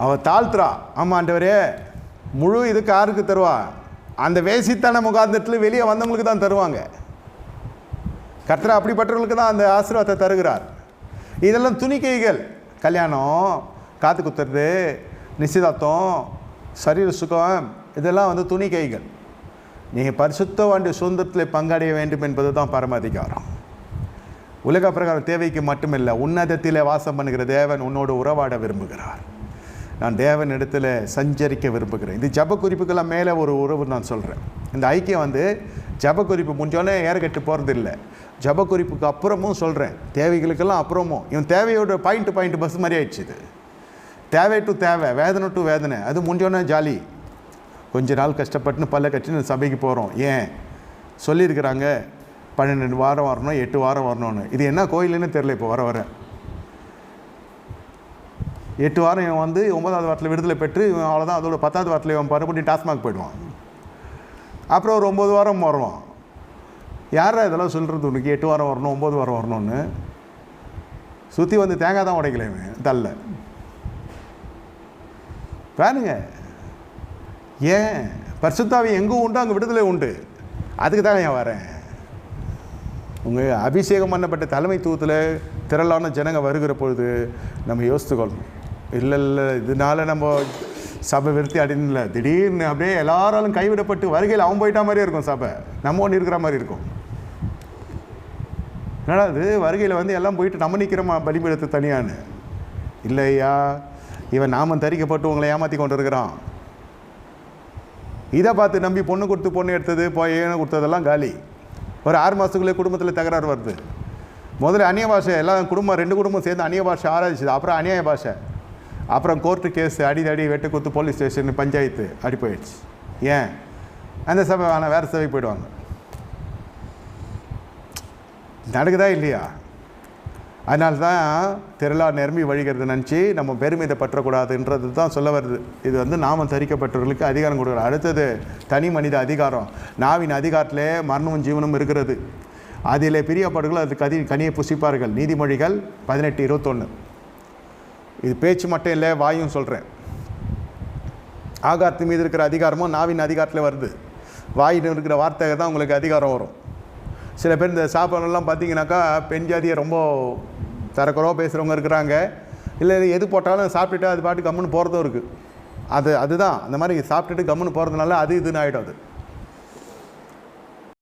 அவள் தாழ்த்துறா. ஆமாம் ஆண்டவரே, முழு இதுக்கு யாருக்கு தருவா? அந்த வேசித்தன முகாந்தத்தில் வெளியே வந்தவங்களுக்கு தான் தருவாங்க. கர்த்தர் அப்படிப்பட்டவர்களுக்கு தான் அந்த ஆசீர்வாதத்தை தருகிறார். இதெல்லாம் துணிக்கைகள். கல்யாணம், காத்து குத்துறது, நிச்சயதார்த்தம், சரீர சுகம், இதெல்லாம் வந்து துணிக்கைகள். நீங்கள் பரிசுத்த வாண்டிய சுதந்திரத்தில் பங்கடைய வேண்டும் என்பது தான் பரம அதிகாரம். உலக பிரகாரம் தேவைக்கு மட்டுமில்லை, உன்னதத்திலே வாசம் பண்ணுகிற தேவன் உன்னோடு உறவாட விரும்புகிறார். நான் தேவன் இடத்துல சஞ்சரிக்க விரும்புகிறேன். இது ஜப குறிப்புக்கெல்லாம் மேலே ஒரு உறவு நான் சொல்கிறேன். இந்த ஐக்கியம் வந்து ஜப குறிப்பு முடிஞ்சோடனே ஏறக்கட்டு போகிறது இல்லை. ஜப குறிப்புக்கு அப்புறமும் சொல்கிறேன், தேவைகளுக்கெல்லாம் அப்புறமும். இவன் தேவையோட பாயிண்ட் பஸ் மாதிரி ஆயிடுச்சு. இது தேவை டு தேவை, வேதனை டு வேதனை. அது முடிஞ்சோடனே ஜாலி. கொஞ்ச நாள் கஷ்டப்பட்டுன்னு பல்ல கட்டின்னு சபைக்கு போகிறோம். ஏன் சொல்லியிருக்கிறாங்க 12 வாரம் வரணும், 8 வாரம் வரணும்னு. இது என்ன கோயிலுன்னு தெரில. இப்போ வர 8 வாரம் இவன் வந்து 9வது வாரத்தில் விடுதலை பெற்று இவன் அவ்வளோதான். அதோட 10வது வாரத்தில் இவன் மறுபடியும் டாஸ்மாக் போயிடுவான். அப்புறம் ஒரு 9 வாரம் வருவான். யாரா இதெல்லாம் சொல்கிறது? உனக்கு 8 வாரம் வரணும், 9 வாரம் வரணும்னு. சுற்றி வந்து தேங்காய் தான் உடைக்கல இவன் தள்ள. பாருங்க, ஏன் பரிசுத்தாவி எங்கே உண்டு அங்கே விடுதலை உண்டு. அதுக்கு தான் நான் வரேன். உங்கள் அபிஷேகம் பண்ணப்பட்ட தலைமைத்துவத்தில் திரளான ஜனங்க வருகிற பொழுது நம்ம யோசித்துக்கொள்ளணும். இல்லை இதனால நம்ம சபை விருத்தி அடையல. திடீர்னு அப்படியே எல்லாராலும் கைவிடப்பட்டு வருகையில் அவன் போயிட்டா மாதிரியே இருக்கும். சபை நம்ம ஒன்று இருக்கிற மாதிரி இருக்கும். என்னடா அது, வருகையில் வந்து எல்லாம் போயிட்டு நம்ம நிற்கிறோமா பலிபீடத்தை தனியான்னு? இல்லையா, இவன் நாமம் தரிக்கப்பட்டு உங்களை ஏமாற்றி கொண்டு இருக்கிறான். இதை பார்த்து நம்பி பொண்ணு கொடுத்து பொண்ணு எடுத்தது போய் கொடுத்ததெல்லாம் காலி. ஒரு 6 மாதத்துக்குள்ளே குடும்பத்தில் தகராறு வருது. முதல்ல அந்நிய பாஷை, எல்லாம் குடும்பம் 2 குடும்பம் சேர்ந்து அந்நிய பாஷை ஆராய்ச்சிது. அப்புறம் அநியாய பாஷை, அப்புறம் கோர்ட்டு கேஸு, அடி வெட்டு குத்து, போலீஸ் ஸ்டேஷன், பஞ்சாயத்து அடி போயிடுச்சு. ஏன் அந்த சபை வேணாம், வேறு சபைக்கு போயிடுவாங்க. நடக்குதா இல்லையா? அதனால தான் திரளா நிரம்பி வழிகிறது நினச்சி நம்ம பெருமிதை பற்றக்கூடாதுன்றது தான் சொல்ல வருது. இது வந்து நாமம் தரிக்கப்பட்டவர்களுக்கு அதிகாரம் கொடுக்குற. அடுத்தது தனி மனித அதிகாரம். நாவின் அதிகாரத்திலே மரணமும் ஜீவனும் இருக்கிறது. அதில் பிரியப்படுகள் அது கனியை புசிப்பார்கள். நீதிமொழிகள் 18:21. இது பேச்சு மட்டும் இல்லை, வாயும் சொல்கிறேன். ஆகாரத்து மீது இருக்கிற அதிகாரமும் நாவின் அதிகாரத்தில் வருது. வாயில் இருக்கிற வார்த்தை தான் உங்களுக்கு அதிகாரம் வரும். சில பேர் இந்த சாப்பாடுலாம் பார்த்தீங்கன்னாக்கா பெண் ஜாதியை ரொம்ப தரக்குறவாக பேசுகிறவங்க இருக்கிறாங்க. இல்லை எது போட்டாலும் சாப்பிட்டுட்டு அது பாட்டு கம்முன்னு போகிறதும் இருக்குது. அதுதான் அந்த மாதிரி சாப்பிட்டுட்டு கம்முன்னு போகிறதுனால அது இதுன்னு ஆகிடும். அது